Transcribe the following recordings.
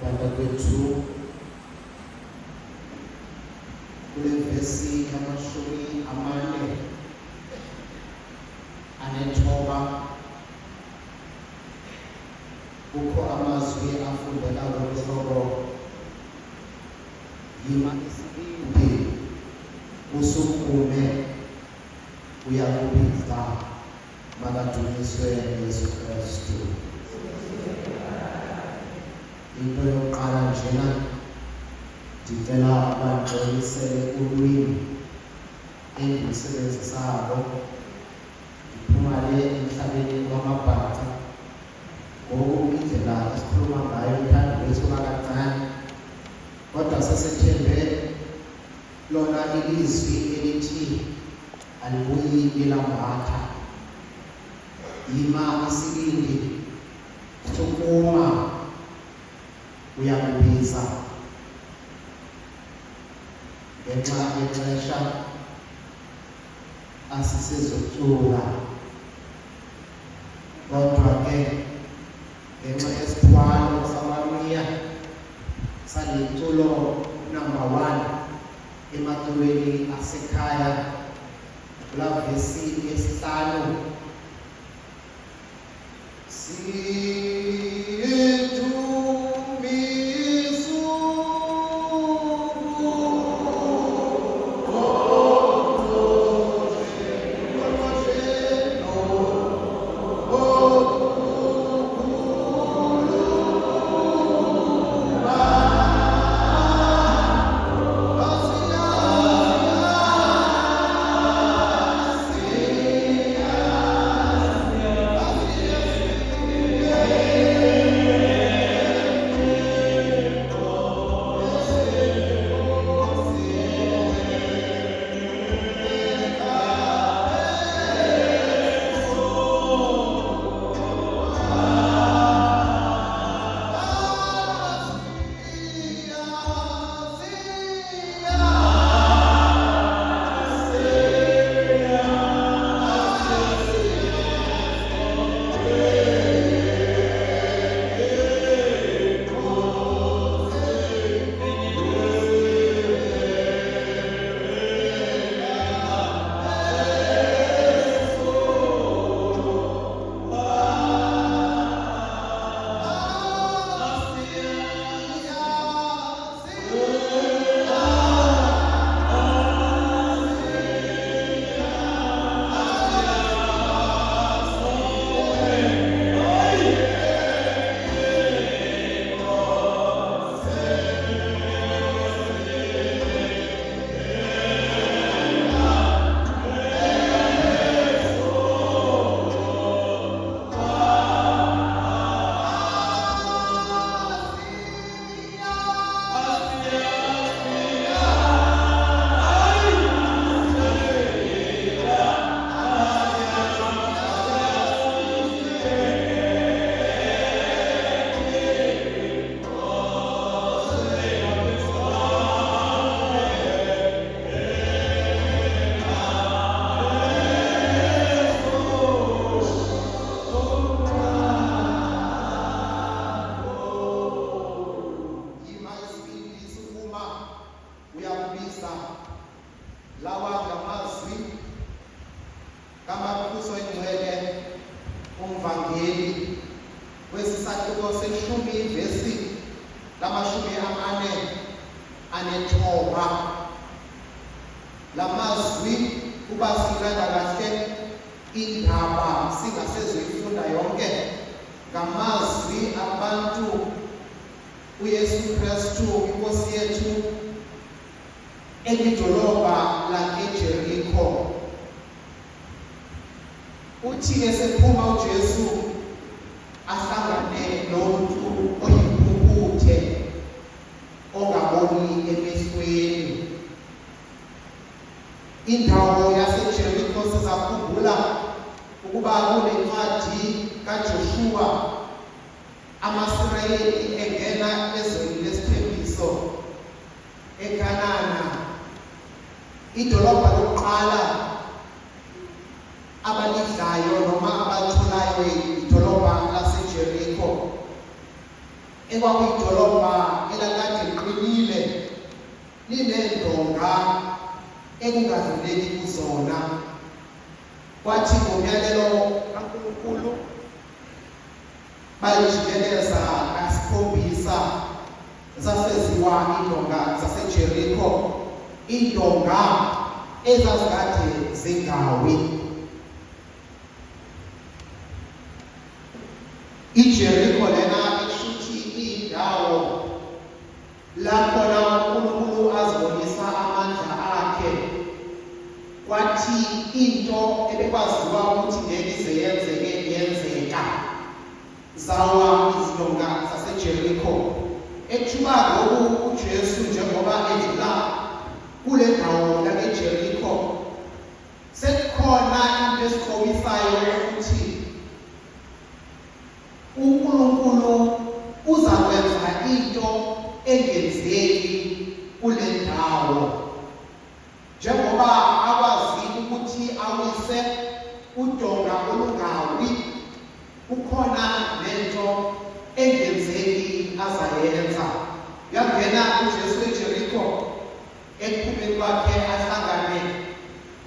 phakathi kwethu kule vesi yamashumi amane anethoba kukho amazwi afundeka ngohlobo yima isibindi usukume uyakubiza makadunyiswe Yesu Kristu. Into yokuqala njena ndicela bagxilisele ulwimi endilusebenzisako ndiphuma le emhlabeni wamabhaca ngoku indlela esikhuluma ngayo uthando lwethu kakancane kodwa sesethembe lona ilizwi elithi alibuyi lilambatha yima isibindi sukuma uyakubiza ngenxa yexesha asisezocula kodwa ke ngenxa yesithwalo samamiya salentulo number 1 emaculweni asekhaya kula vesi yesihlanu indawo yaseJerikho sizakhumbula ukuba kule ncwadi kaJoshua amaSirayeli engena ezweni lesithembiso eKhanana idolobha lokuqala abalidlayo noma abatholayo idolobha laseJerikho ekwakuyidolobha elakade liqinile linendonga ekungadluleki kuzona. Kwathi ngomyalelo kaNkulunkulu bayijikeleza kasikhombisa zaseziwa indonga zaseJerikho, indonga ezazikade zingawi. iJerikho lena ishuthi indawo lapho uNkulunkulu azibonisa amandla akhe. Kwathi into ebekwaziwa ukuthi ngeke ize yenzeke yenzeka. Zawa izindonga zaseJerikho. Ethuba ngoku uJesu njengoba edlula kule ndawo yaseJerikho, sekukhona into esikhobisayo ukuthi uNkulunkulu uzakwenza into engenzeki kule ndawo. Njengoba akwazi ukuthi awise udonga olungawi, kukhona lento engenzeki azayenza. Yangena uJesu eJerikho, ekuphumeni kwakhe ahlangane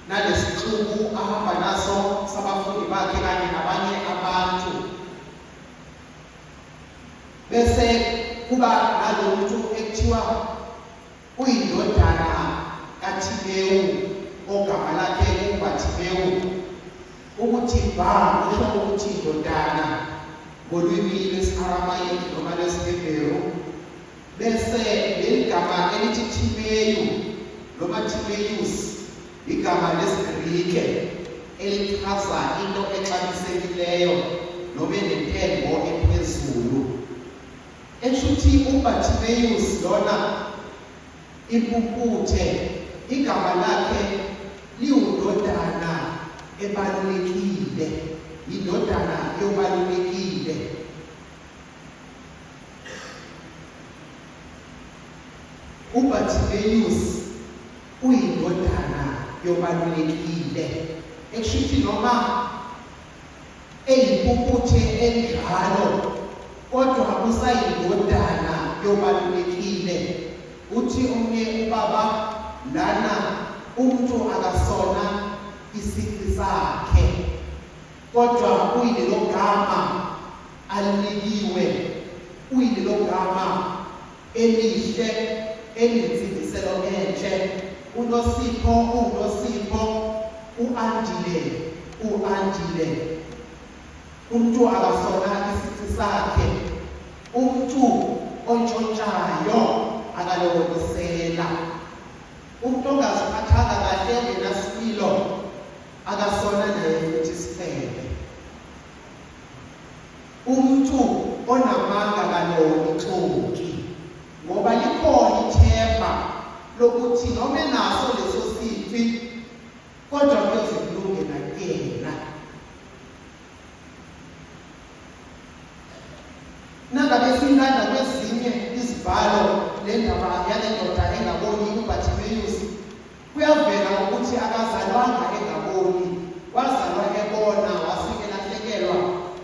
nalesixuku ahamba naso sabafundi bakhe kanye nabanye abantu. Bese kuba nalomuntu ekuthiwa uyindodana kaTimewu, ogama lakhe kunguBhathimewu. Ukuthi kusho ukuthi indodana ngolwimi lwesi-Aramayiki noma lwesiHebheru. Bese leli gama elithi Timeyu noma Timeyus igama lesiGrike elichaza into exabisekileyo noma enentengo ephezulu. Eshuthi uBhathimeus lona impumputhe, igama lakhe liwundodana ebalulekile, indodana ebalulekile. uBhathimeus uyindodana yobalulekile. Eshuthi noma eyimpumputhe enjalo, kodwa usayindodana yobalulekile. Uthi omnye ubaba lana umuntu akasona isiqi sakhe, kodwa uyilelo gama alinikiwe, uyilelo gama elihle elinsingiselo enhle. uNosipho uNosipho, uAndile. Umuntu akasona isiqi sakhe, umuntu ontshontshayo akalokisela, umuntu ongaziphathanga kahle ngenasimilo akasona naye futhi sifebe. Umuntu onamanga kalonixoki, ngoba likhona ithemba lokuthi noma enaso leso sifi kodwa kuyoze kulunge nakuyena. Nangabe sinanda kwezinye izibhalo le ndaba yale ndoda engaboni uBhathimeus, kuyavela ukuthi akazalwanga engaboni, wazalwa ebona, wafike lahlekelwa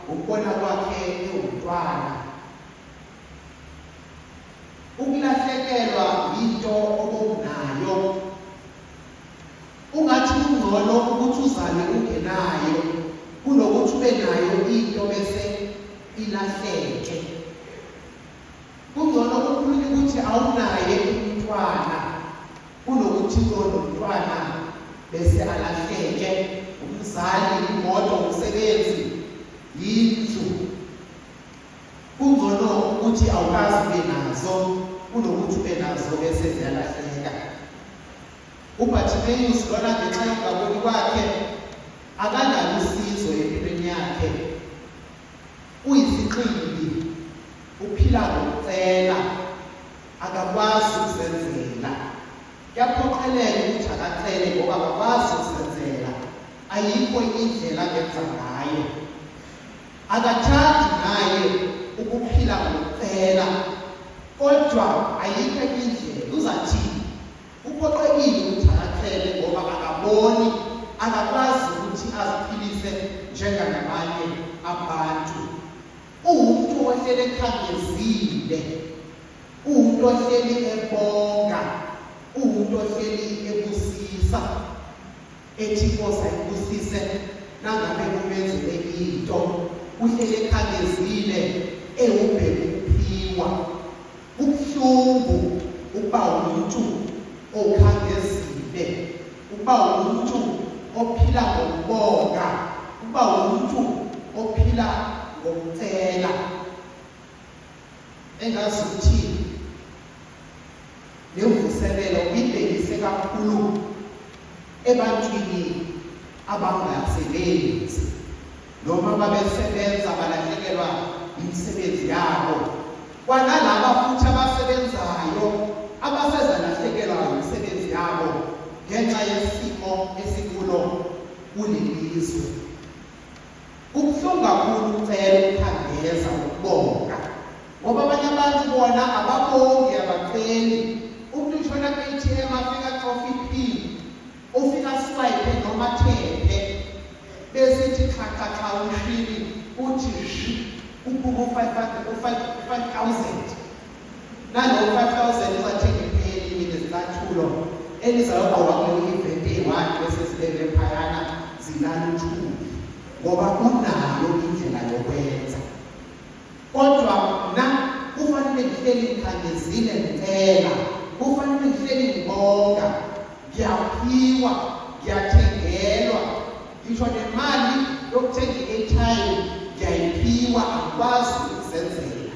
ukubona kwakhe ewumntwana. Ukulahlekelwa yinto obunayo. Ungathi kungcono ukuthi uzalwe ungenayo kunokuthi ube nayo into bese ilahleke. Kungcono ukukhuluma ukuthi awunaye umntwana kunokuthi unomntwana bese alahleke. Umzali, imoto, umsebenzi, yindlu. Kungcono ukuthi awukazi ube nazo kunokuthi ube nazo bese ziyalahleka. uBhathimeus lona ngenxa yokungaboni kwakhe akanalo usizo empilweni yakhe. Uyisiqili, uphila ngokucela, akakwazi ukuzenzela. Kuyaphoqeleka ukuthi akacele ngoba akakwazi ukuzenzela. Ayikho indlela angenza ngayo. Akathandi naye ukuphila ngokucela, kodwa ayikho indlela. Uzathini? Uphoqelekile ukuthi akacele ngoba akaboni, akakwazi ukuthi aziphilise njengamanye abantu. Umuntu ohlele ekhangezini othulile, umuntu ohleli ebonga, umuntu ohleli ebusisa, ethi Nkosi ayibusise nangabe kumenzele into, uhleli ekhangezile, ewubheka ukuphiwa. Kubuhlungu ukuba umuntu okhangezile, ukuba umuntu ophila ngokubonga, ukuba umuntu ophila ngokucela. Engazi ukuthi lemvuselelo ibhekise kakhulu ebantwini abangasebenzi noma babesebenza balahlekelwa imisebenzi yabo, kwanalaba futhi abasebenzayo abasezalahlekelwa imisebenzi yabo ngenxa yesimo esikulo kulelizwe. Kubuhlungu kakhulu ukucela ukukhangeza ukubonga, ngoba abanye abantu bona ababongi abaceli. Umuntu ushona ku-ATM afika coffee pin, ufika swipe noma thephe, besithi kha ushili uthi ukuba u-5,000 nalowo 5,000 uzathenga ipheli nezicathulo elizayogqoka kuleyo event eyi-1 bese zibeke phayana zilala uthuli, ngoba unayo indlela yokwenza. Kodwa mna kufanele ngihleli ngikhangezile ngicela, kufanele ngihleli ngibonga, ngiyaphiwa, ngiyathengelwa, ngisho nemali yokuthenga i-airtime ngiyayiphiwa, angikwazi ukuzenzela.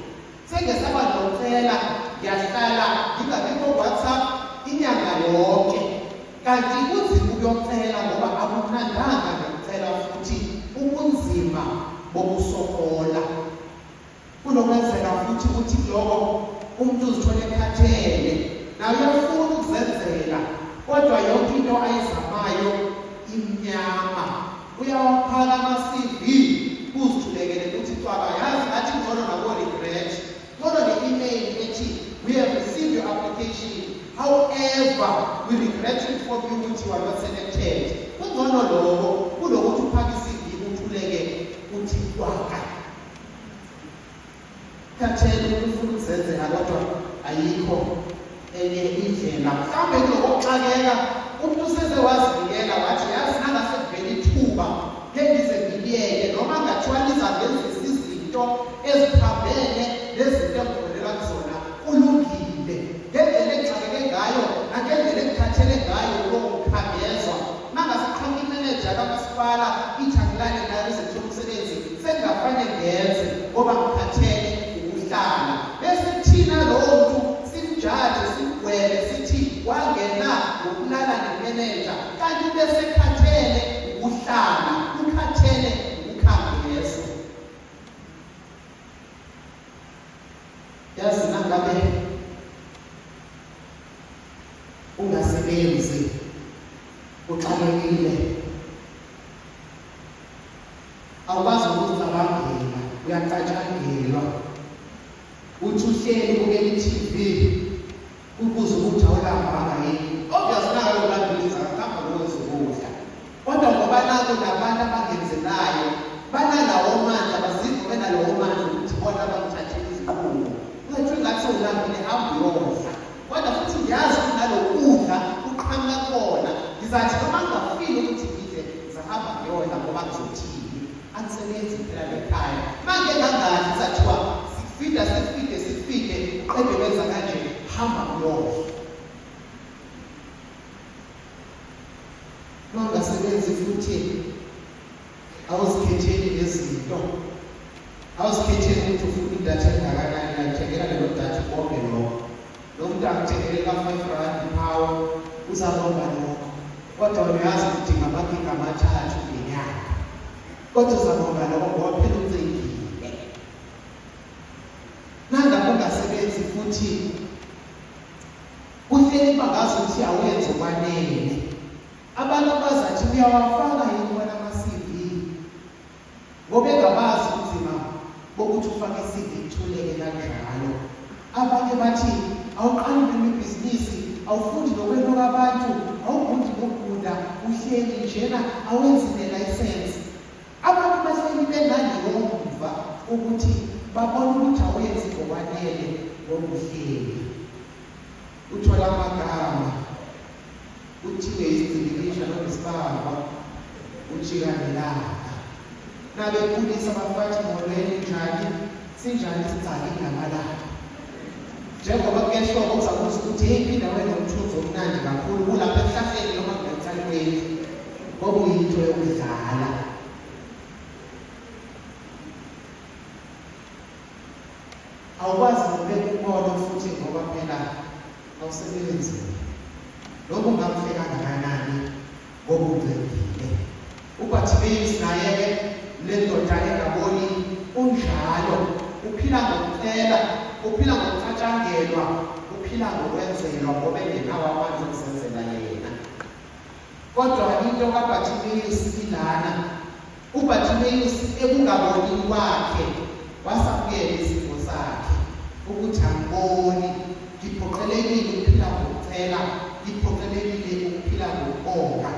Sengesaba nokucela, ngiyahlala ngingabi ku-WhatsApp inyanga yonke, kanti kunzima ukuyocela ngoba akunandanga ngikucela futhi ubunzima bokusokola. Kunokwenzeka futhi ukuthi lokho umuntu uzithola ekhathele, nawe uyafuna ukuzenzela, kodwa yonke into ayizamayo imnyama. Uyawaphaka ama-CV uzithulekele ukuthi cwaba, yazi ngathi ngcono nabo-regret, ngcono le-email ethi we have received your application, however we regret to inform you ukuthi you are not selected. Kungcono lokho kunokuthi uphake i-CV uthuleke uthi kwaka. Khathele ufuna ukuzenzela kodwa ayikho enye indlela. Mhlawumbe kunokuxakeka, umuntu useze wazivikela wathi yazi nangase kuvela ithuba ngengize ngiliyeke, noma ngathiwa lizavenzisa izinto eziphambene nezinto engikholela kuzona, kulungile. Ngendlela engixakeke ngayo nangendlela engikhathele ngayo lowo kukhangezwa, mangase qhamuka imeneja kamasipala ithi angilale nayo izethe umsebenzi, sengingafane ngenze ngoba ngikhathele ukuhlala. Bese thina lowo muntu simjaje, simgwebe, sithi wangena ngokulala nemeneja, kanti bese khathele ukuhlala, ukhathele ukukhangezwa. Yazi nangabe ungasebenzi, uxakekile, awukwazi ukuzicabangela, uyacatshangelwa, uthi uhleli ubukela i-TV ukuze ukuthi awulambanga yini. Obviously nalo kulandeliza ngapha lokuzokudla, kodwa ngoba nako nabantu abangenzelayo banalawo mandla, bazizwa benalawo mandla ukuthi bona bamthathele izinqumo. Ungathi ngathi sewulambile hamba uyodla, kodwa futhi ngiyazi ukuthi nalo kudla kuqhamuka khona. Ngizathi noma ngingafile ukuthi ngidle, ngizahamba ngiyodla ngoba ngizothini, angisebenzi phela lekhaya. Manje ngangathi sathiwa sifike uqede wenza kanje, hamba uyodla. Mangasebenzi futhi awuzikhetheli lezinto, awuzikhetheli ukuthi ufuna idatha engakanani, uyathengela lelo datha konke lokho. Lo muntu akuthengele ka-R5 power uzabonga lokho, kodwa uyazi udinga amagigi amathathu ngenyanga, kodwa uzabonga lokho ngoba phela ucingile. Nangabe ungasebenzi futhi kuhleli bangazi ukuthi awenze okwanele. Abantu abazathi uyawafaka yini wena ama-CV, ngoba engabazi ubunzima bokuthi ufake i-CV ithuleke kanjalo. Abanye bathi awuqali noma ibhizinisi, awufundi nokweluka abantu, awugundi ngokugunda, uhleli njena awenzi nelayisensi. Abantu bahleli bengaliyomva ukuthi babone ukuthi awenzi ngokwanele, wokuhleli. Uthola amagama uthiwe izincibilisha nonesibaba ujika nelanga. Nabekhulisa abafathi molweni njani sinjani sicale ngamalanga. Njengoba kuyehlobo kuzakuthi ukuthi yiphi indawo enomthunzi omnandi kakhulu kulapha ehlahleni noma kulethalweni ngoba uyinto yokudlala. Awukwazi ukubeka umbono futhi ngoba phela awusebenzile. Lokhu kungakuhle kangakanani ngoba ungcebile. UBartimaeus naye-ke le ndoda engaboni unjalo, uphila ngokucela, uphila ngokucatshangelwa, uphila ngokwenzelwa ngoba engenawo amandla okuzenzela yena. Kodwa into kaBartimaeus ilana, uBartimaeus ekungaboni kwakhe wasamukela isimo sakhe ukuthi angiboni, ngiphoqelekile ukuphila ngokucela, ngiphoqelekile ukuphila ngokubonga.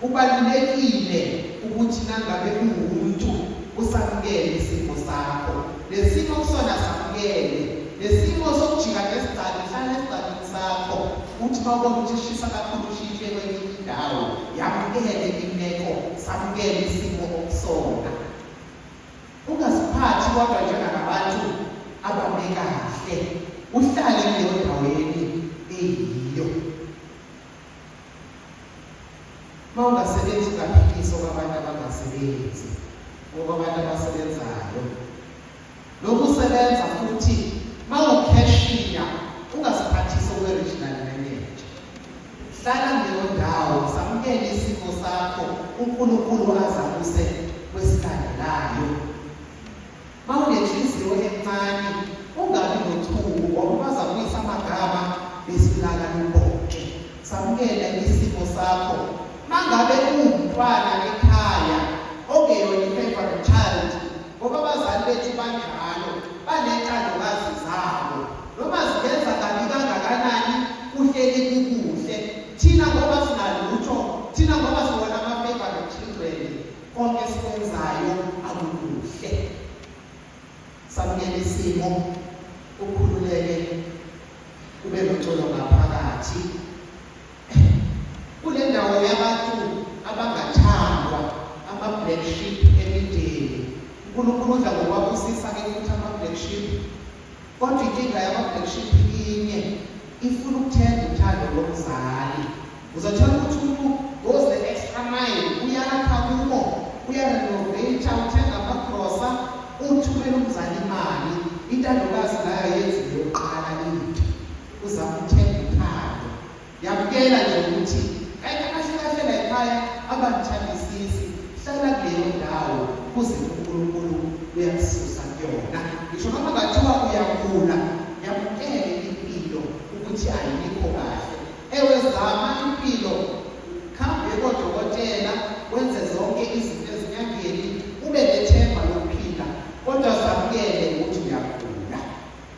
Kubalulekile ukuthi nangabe umuntu usamukele isimo sakho, lesimo kusona samukele, lesimo sokujika ngesigcawu hlala esigcawini sakho, uthi mawubona ukuthi shisa kakhulu ushintshe kwenye indawo, yamukele imeko, samukele isimo okusona. Ungaziphathi kodwa njengabantu abame kahle, uhlale kuleyo ndaweni eyiyo. Mawungasebenzi kaphikiswa kwabantu abangasebenzi, ngoba abantu abasebenzayo. Lokusebenza futhi mawukheshiya ungaziphathisa okwe-regional manager. Hlala kuleyo ndawo, samukele isimo sakho, uNkulunkulu azakuse kwesilandelayo. Mawunenhliziyo encane, ungabi nothuko ngoba bazakuyisa amagama besilaka libonke. Samukele isimo sakho. Mangabe umntwana ekhaya ongeyona i-favorite child, ngoba abazali bethu banjalo, banentandokazi zabo, noma zigenza kabi kangakanani kuhleli kukuhle. Thina ngoba sinalutho, thina ngoba sibona ama-favorite children, konke sikwenzayo akukuhle. Samukele isimo, ukhululeke, ube noxolo ngaphakathi. Kule ndawo yabantu abangathandwa, ama-black sheep emindeni, uNkulunkulu udla ngokwabusisa-ke futhi ama-black sheep. Kodwa inkinga yama-black sheep inye, ifuna ukuthenga uthando lomzali. Uzathola ukuthi umuntu goes the extra mile, uyakha kubo, uyarenovate, uthenga amagrosa, uthumela umzali imali. Intandokazi nayo yenzile yokuqala into, uzama ukuthenga uthando. Yamukela nje ukuthi kahle ekhaya abangithandisisi, hlala kuleyo ndawo kuze uNkulunkulu uyakususa kuyona. Ngisho noma ngathiwa uyakhula, yamukele impilo ukuthi ayikho kahle. Ewe zama impilo, khambe kodokotela, wenze zonke izinto ezinyangeni, ube nethemba lokuphila, kodwa samukele ukuthi uyakhula.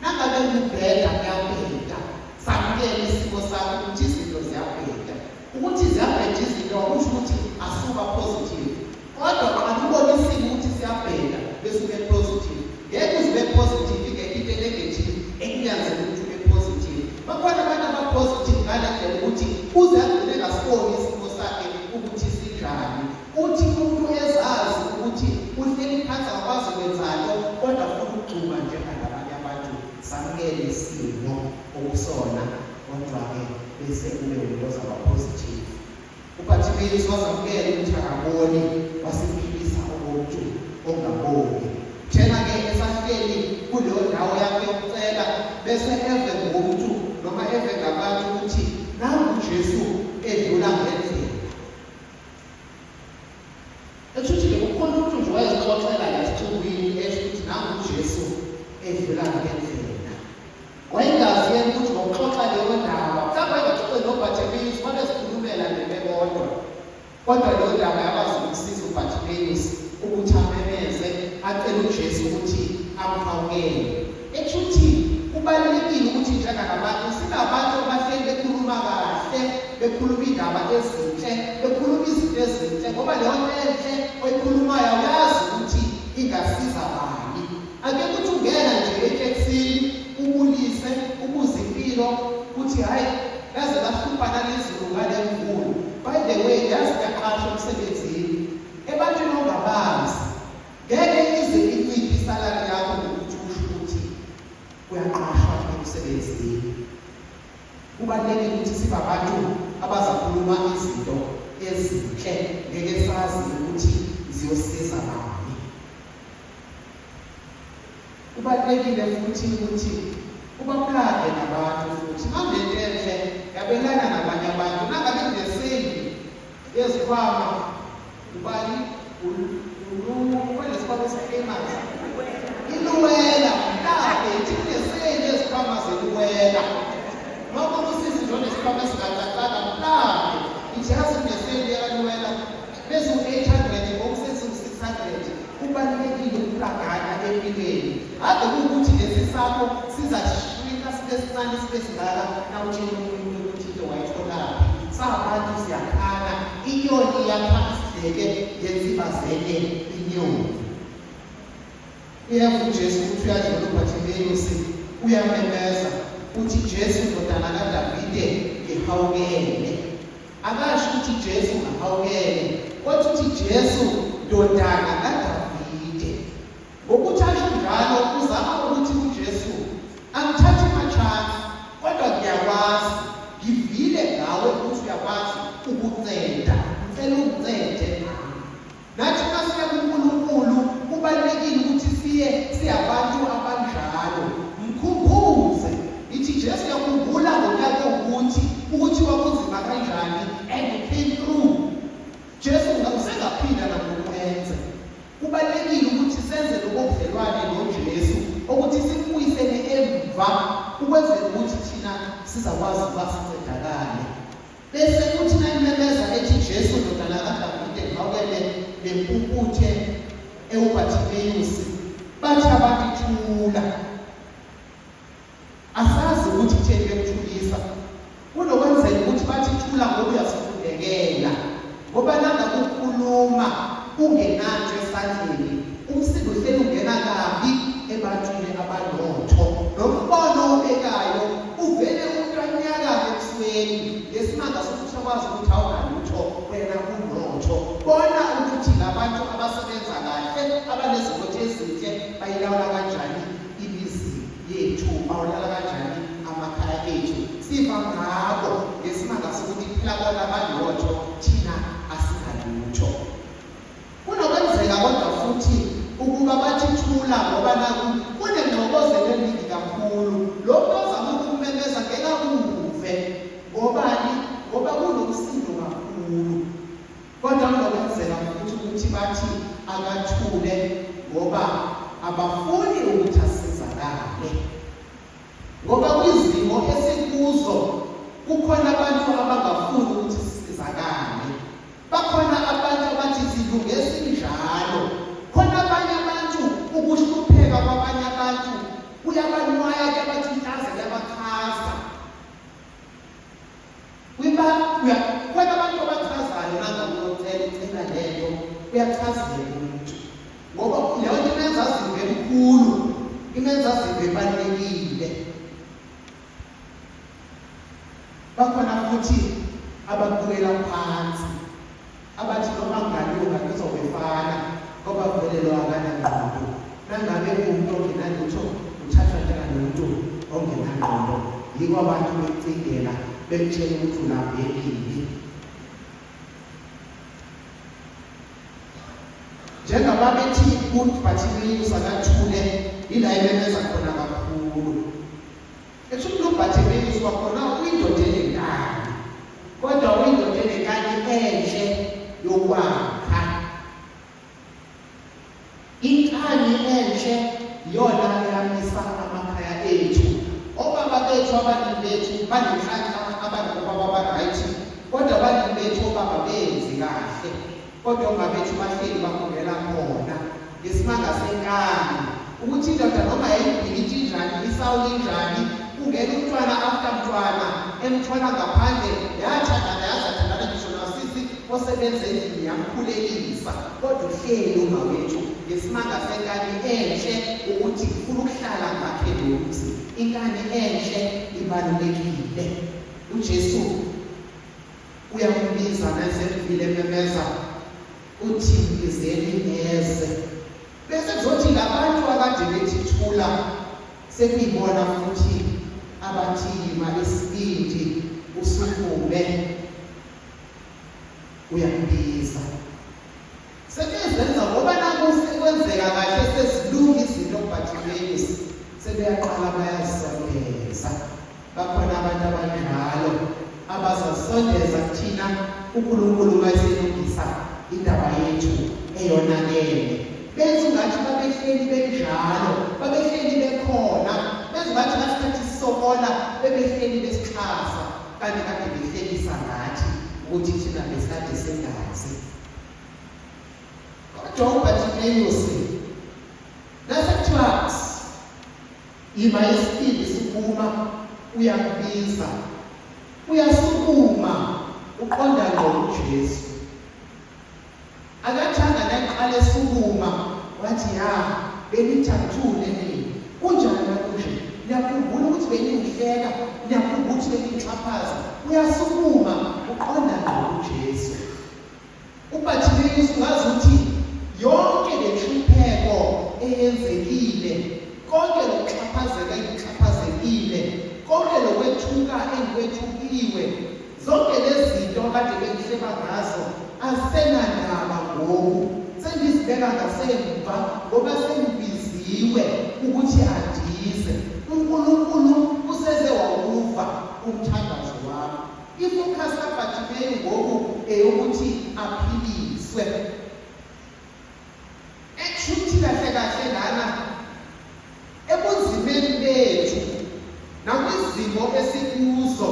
Nangabe ubheda kuyabheda, samukele isimo sakho ukuthi izinto ziyabheda. Ukuthi ziyabheda izinto akusho ukuthi asuka positive, kodwa xa ubona isimo ukuthi siyabheda bese ube positive. Ngeke uzibe positive ngento negative ekunyanzela ukuthi ube positive. Bakhona abantu aba-positive ngale ndlela ukuthi uze agcine ngasiboni isimo sakhe ukuthi sinjani. Uthi umuntu ezazi ukuthi uhleli phansi akwazi ukwenzalo, kodwa funa ukugxuma njengalabanye abantu. Samukele isimo okusona, kodwa-ke bese ube umuntu ozaba positive. uBartimaeus wazamukela ukuthi akaboni, wasephilisa umuntu ongaboni. Thena-ke esahleli kuleyo ndawo yakho yokucela, bese eve ngomuntu noma eve ngabantu ukuthi nangu uJesu edlula ngendlela. Ethuthi-ke kukhona umuntu nje wayezixoxela lesithubini esho ukuthi nangu uJesu edlula ngendlela. Wayengazi yena ukuthi ngokuxoxa leyo ndaba, mhlawumbe engaxoxeli noBartimaeus babezikhulumela bebodwa, kodwa leyo ndaba yakwazi ukusiza uBartimaeus ukuthi amemeze, acele uJesu ukuthi amhawukele. Ethuthi kubalulekile ukuthi njengabantu singabantu abahleli bekhuluma kahle, bekhuluma indaba ezinhle, bekhuluma izinto ezinhle, ngoba leyo nto enhle oyikhulumayo uyazi ukuthi ingasiza bani. Ake ukuthi ungena nje etekisini ubulise ivilo kuthi hayi yaze lahlupha lezulu ngale mvula. By the way, yazi yaqashwa emsebenzini ebantwini ongabazi ngeke ize inyiphe isalari yakho ngokuthi usho ukuthi uyaqashwa emsebenzini. Kubalulekile ukuthi sibe abantu abazakhuluma izinto ezinhle ngeke sazi ukuthi ziyosiza bani. Kubalulekile futhi ukuthi ubaplane nabantu futhi ngandento enhle yabelana nabanye abantu nangabe ngesendi yezikhwama ubani kwelesikhwama esifamous iluwela mhlawumbe ithi kunesendi yezikhwama zeluwela noma kusisi njalo isikhwama esingacacaca mhlawumbe ithi yazi kunesendi yakaluwela bese u-800 ngokusesi u-600. Kubalulekile ukuplagana empilweni. Ade ukuthi lesi sakho sizashwika sibe sincane sibe singaka nawutshela umuntu ukuthi into wayitholaphi. Sabantu siyakhala inyoni yakhasideke yensibazeke inyoni. Uyavuka uJesu ukuthi uyadlula uBhathimiyeyu uyamemeza uthi Jesu ndodana kaDavide ngihawukele. Akasho ukuthi Jesu ngihawukele kodwa uthi Jesu ndodana kaDavide. Ngokuthi asho njalo uzama ukuthi uJesu angithathi machance kodwa ngiyakwazi ngivile ngawe ukuthi uyakwazi ukunceda. Ngicela ungincede nathi masiya kuNkulunkulu kubalulekile ukuthi siyabantu abanjalo. Mkhumbuze ithi Jesu yakhumbula ngonyaka ukuthi kwakunzima kanjani and you came through. Jesu usengaphinda nakukwenza. Kubalulekile ukuthi senze lokubudlelwane noJesu ukuthi simbuyisele emva ukwenzela ukuthi thina sizakwazi ukuba sincedakale. Bese kuthi nayimemeza ethi Jesu ndodana kaDavide ngihawukele lempumputhe ewuBhathimiyeyu bathi abantu thula. Asazi ukuthi theni bekuthulisa kunokwenzela ukuthi bathi thula ngoba uyasifundekela ngoba nangakukhuluma ungenanto esandleni umsindo uhleli ungena kabi ebantwini abanotho nombono obekayo uvele untanyaka ebusweni ngesimanga sokuthi akwazi ukuthi awungalutho wena unotho. Bona ukuthi labantu abasebenza kahle abanezimoto ezinhle bayilawula kanjani imizi yethu, bawulala kanjani amakhaya ethu. Siva ngabo ngesimanga sokuthi phela bona abanotho thina asingalutho. Kunokwenzeka kodwa futhi ukuba bathi thula ngoba naku kunengqokozelo eningi kakhulu. Lokho ozama ukumemeza ngeke akuve ngobani ngoba kunomsindo kakhulu. Kodwa kunokwenzeka futhi ukuthi bathi akathule ngoba abafuni ukuthi asizakale. Ngoba kwizimo esikuzo kukhona abantu abangafuni ukuthi sisizakale. Bakhona abantu abathi silunge sinjalo. Khona abanye abantu ukuhlupheka kwabanye abantu kuyabanwaya abathi inhlaza yabakhaza. Kwena abantu abachazayo nangakucela lento uyachazela umuntu. Ngoba leyo nto imenza azive enkulu, imenza azive ebalulekile. Bakhona futhi ababukela phansi abathi noma ngalunga kuzobefana ngoba velelo akanangqondo. Nangabe umuntu ongenalutho uthathwa njengomuntu ongenangqondo. Yiko abantu becingela bekutshela ukuthi ulambekile. Njengoba bethi uBhathimiyeyu sakathule ila imemeza khona kakhulu. Ethi uBhathimiyeyu kwakhona uyindoda enenkani kodwa uyindoda enenkani enhle yokwakha. Inkani enhle yona eyamisa amakhaya ethu. Obaba bethu abaningi bethu banenhlanhla abanobaba abaright kodwa abaningi bethu obaba benzi kahle kodwa omama bethu bahleli bakhombela khona ngesimanga senkani ukuthi indoda noma yayibhilithe njani isawuli njani ungena umntwana after mntwana emthwala ngaphandle yathandana yazathandana ngisho nasisi osebenza endlini yamkhulelisa kodwa uhleli uma wethu ngesimanga senkani enhle ukuthi ufuna ukuhlala ngakhe lo mzi. Inkani enhle ibalulekile. uJesu uyambiza nasevile memeza uthi ngizeni neze, bese kuzothi labantu akade bethi thula sekuyibona futhi abathi malesibindi usukume uyambiza. Sebezenza ngoba nakusekwenzeka kahle sesilunga izinto kuBartimaeus sebeyaqala bayazisondeza. Bakhona abantu abanjalo abazasondeza kuthina uNkulunkulu mayiselungisa indaba yethu eyonakele. Benza ungathi babehleli benjalo, babehleli bekhona, benza ungathi ngasikhathi sisokola bebehleli besixhasa, kanti kade behlelisa ngathi ukuthi thina besikade sengazi. Kodwa uBartimaeus nasekuthiwa ima yesibili sukuma, uyakubiza, uyasukuma, uqonda ngqo uJesu. Akathanga naqala esukuma wathi benithathule nini, kunjani manje? Niyakhumbula ukuthi bengihleka, niyakhumbula ukuthi bengixhaphaza. Uyasukuma, uqonda ngqo uJesu. uBartimaeus ngazi ukuthi yonke le nhlupheko eyenzekile, konke lokuxhaphazeka engixhaphazekile, konke lokwethuka engikwethukiwe, zonke lezi zinto kade bengihleba ngazo asenandaba ngoku, sengizibeka ngasemva ngoba sengibiziwe ukuthi adize. uNkulunkulu useze wawuva umthandazo wami. Ifocus kaBartimaeus ngoku eyokuthi aphiliswe. Ekuthi kahle kahle lana ebunzimeni bethu nakwizimo esikuzo,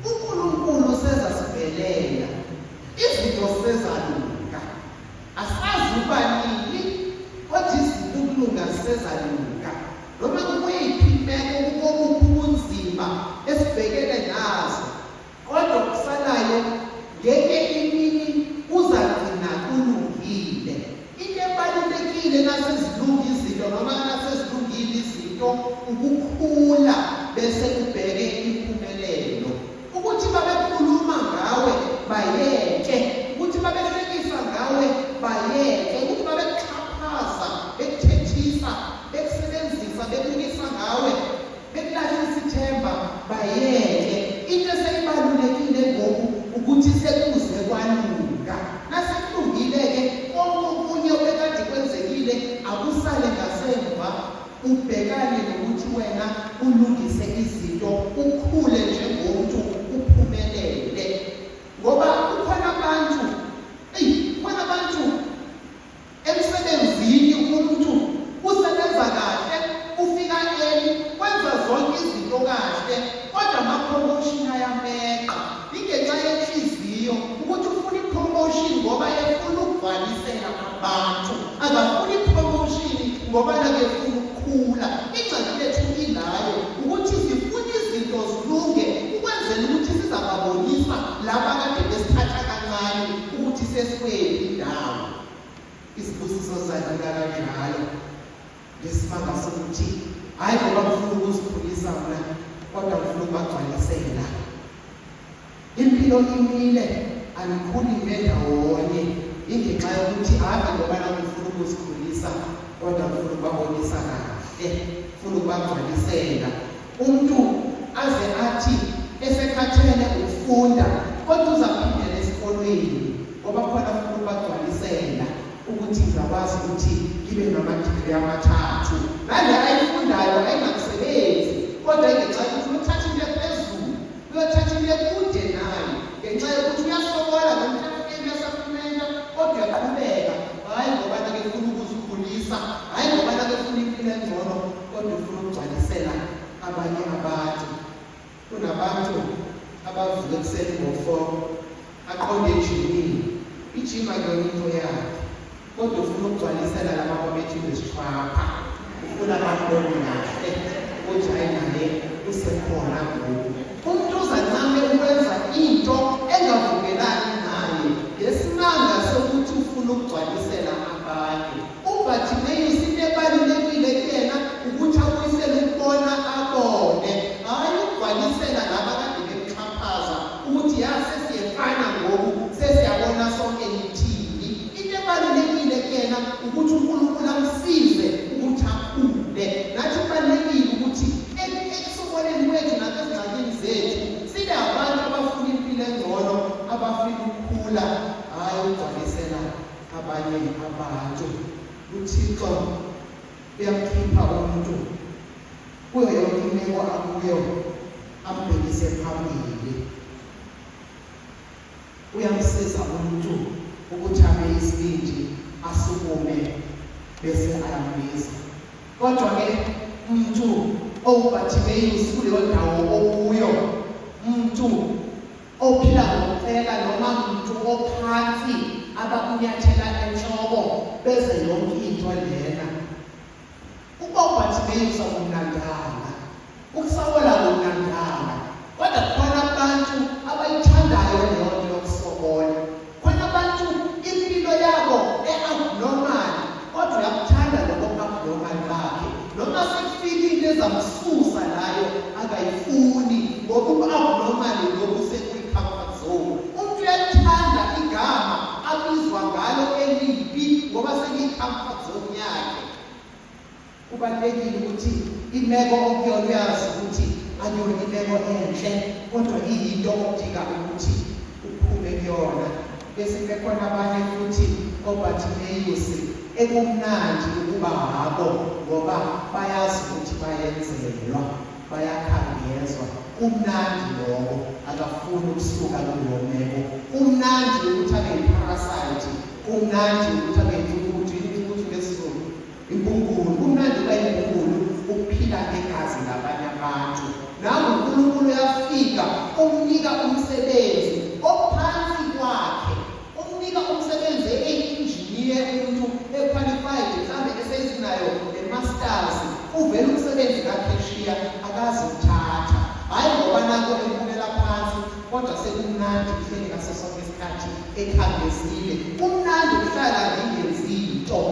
uNkulunkulu sezasivelela, izinto sezalunga. Asazi uba nini kodwa izinto ukulunga sezalunga. Noma kuyiphi imeko kubukho ubunzima esibhekene nazo, kodwa kusalayo ngenye imini uzagcina kulungile. Into ebalulekile nasezilunga izinto noma nasezilungile izinto ukukhula bese ubheke impumelelo. Ukuthi babekhuluma ngawe bayeke, ukuthi babehlekisa ngawe bayeke, ukuthi babekuxhaphaza, bekuthethisa, bekusebenzisa, bekukisa ngawe, bekulahlisa ithemba bayeke. Into eseyibalulekile ngoku ukuthi sekuze kwalunga. Nasekulungile-ke konke okunye obekade kwenzekile akusale ngasemva, ubhekane nokuthi wena ulungise izinto, ukhule njengomuntu, uphumelele. Ngoba kukhona abantu emsebenzini, umuntu usebenza kahle, ufika early, wenza zonke izinto kahle, kodwa ama-promotion ayameqa. Ingenxa yenhliziyo ukuthi ufuna i-promotion ngoba efuna ukugcwalisela abantu, akafuni i-promotion ngoba nakefuna ukukhula. Ingxaki lethu ilayo ukuthi sifuna izinto zilunge ukwenzela ukuthi sizababonisa laba kade besithatha kancane ukuthi sesikwephi indawo. Izibusiso zalula kanjalo ngesimanga sokuthi hayi ngoba ngifuna ukuzikhulisa mna, kodwa ngifuna ukubagcwalisela. Impilo imile, anikhuli ndawonye, ingenxa yokuthi hayi ngoba ngifuna ukuzikhulisa, kodwa ngifuna ukubabonisa kahle, ngifuna ukubagcwalisela. Umuntu aze athi esekhathele ukufunda, kodwa uzaphindela esikolweni ngoba khona ufuna ukubagcwalisela ukuthi ngizakwazi ukuthi ngibe namadigri amathathu. Nale ayifundayo ayingakusebenzi, kodwa ingenxa yokuthi uyothatha into ephezulu, uyothatha into ekude nayo, ngenxa yokuthi uyasokola nomthethweni uyasaphumela, kodwa uyaqhubeka. Hayi ngoba nake ufuna ukuzikhulisa, hayi ngoba nake ufuna impilo engcono, kodwa ufuna ukugcwalisela abanye abantu. Kunabantu abavuka ekuseni ngo-4 aqonde ejimini, ijima kuyona into yakhe, kodwa ufuna ukugcwalisela laba ababethu besithwapha, ufuna abantu kahle ukuthi hayi naye usekhona ngoku. Umuntu uzancame ukwenza into engavumelani naye ngesimanga sokuthi ufuna ukugcwalisela abanye. uBartimaeus into ebalulekile kuyena ukuthi abuyisele ukubona abone, hayi ukukhula hayi ugcwalisela abanye abantu. uThixo uyamkhipha umuntu kuyo yonke imeko akuyo, ambhekise phambili. Uyamsiza umuntu ukuthi abe isibindi, asukume bese ayambiza. Kodwa-ke umuntu owuBhathimeyusi kuleyo ndawo okuyo, umuntu ophila ngokucela noma umuntu ophansi abakunyathela enhloko beze yonke into lena. Ukuba uBhathimeyusi akumnandanga, ukusawela kumnandanga, kodwa khona abantu abayithandayo leyo nto yokusokola. Khona abantu impilo yabo e-abnormal, kodwa uyakuthanda lokho abnormal bakhe. Noma sekufika into ezamsusa nayo akayifuni, ngoba ubu-abnormal lokhu sekuyi-comfort zone. Umuntu uyathanda igama abizwa ngalo elibi ngoba sekuyi-comfort zone yakhe. Kubalulekile ukuthi imeko okuyona uyazi ukuthi akuyona imeko enhle, kodwa iyinto odinga ukuthi uphume kuyona. Bese bekhona abanye futhi oBhathimeyusi ekumnandi ukuba habo ngoba bayazi ukuthi bayenzelwa, bayakhangezwa. Kumnandi lokho, akafuni ukusuka kuleyo meko. Kumnandi ukuthi abe yi-parasite, kumnandi ukuthi abe yimfuthi ngesizulu, impungulu. Kumnandi ukuba impungulu, ukuphila negazi labanye abantu. Nawe uNkulunkulu uyafika umnika umsebenzi ophansi kwakhe, umnika umsebenzi e-engineer, umuntu equalified, mhlawumbe esezinayo ne-masters, uvele umsebenzi kaphesheya akazi uthatha. Hayi ngoba nako ebukela phansi, kodwa sekumnandi kuhleli ngaso sonke isikhathi ekhangezile. Kumnandi ukuhlala ngingenzi into,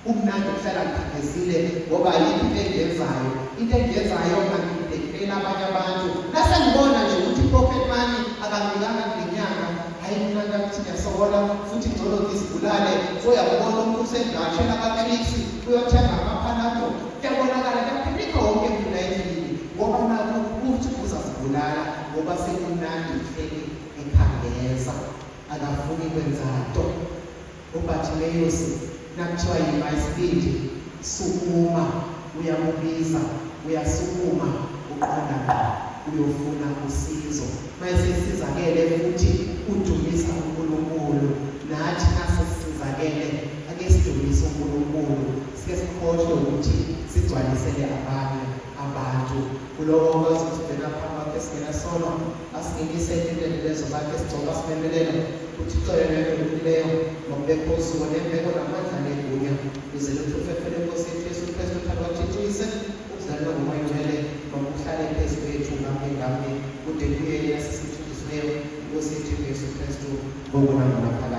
kumnandi ukuhlala ngikhangezile ngoba yiphi into engiyenzayo. Into engiyenzayo ngangibhekela abanye abantu. Nase ngibona nje ukuthi i-pocket money akamnikanga kule nyanga, hayi mina ngathi ngiyasokola futhi ngcono ngizibulale. So uyakubona umuntu usendashela ka-Clicks uyothenga amaPanadol, kuyabonakala kuyaphinika wonke umuntu endlini ngoba nakho ukuthi uzazibulala ngoba sekumnandi uhleli ekhangeza, akafuni kwenza nto. uBhathimeyusi nakuthiwa yima isibindi, sukuma, uyamubiza, uyasukuma, uqonda uyofuna usizo. Mase sisizakele futhi udumisa uNkulunkulu, nathi nasisizakele ake sidumise uNkulunkulu, sike sikhohlwe ukuthi sigcwalisele abanye abantu. Kulowo okwazi ukuthi vela phambi kwakhe singena sono, asingenisele into lezo bakhe sigcoba simemelela ukuthi ixolo leyo nokubekho usuku nembeko namandla negunya ukuze lutho fefele Nkosi yethu Yesu Kristu uthando kaThixo uyise uzalwa nguMoya Oyingcwele nokuhlala phezu kwethu ngambe kude kuye yasisithunjisiweyo Nkosi yethu Yesu Kristu ngoku nangaphakade.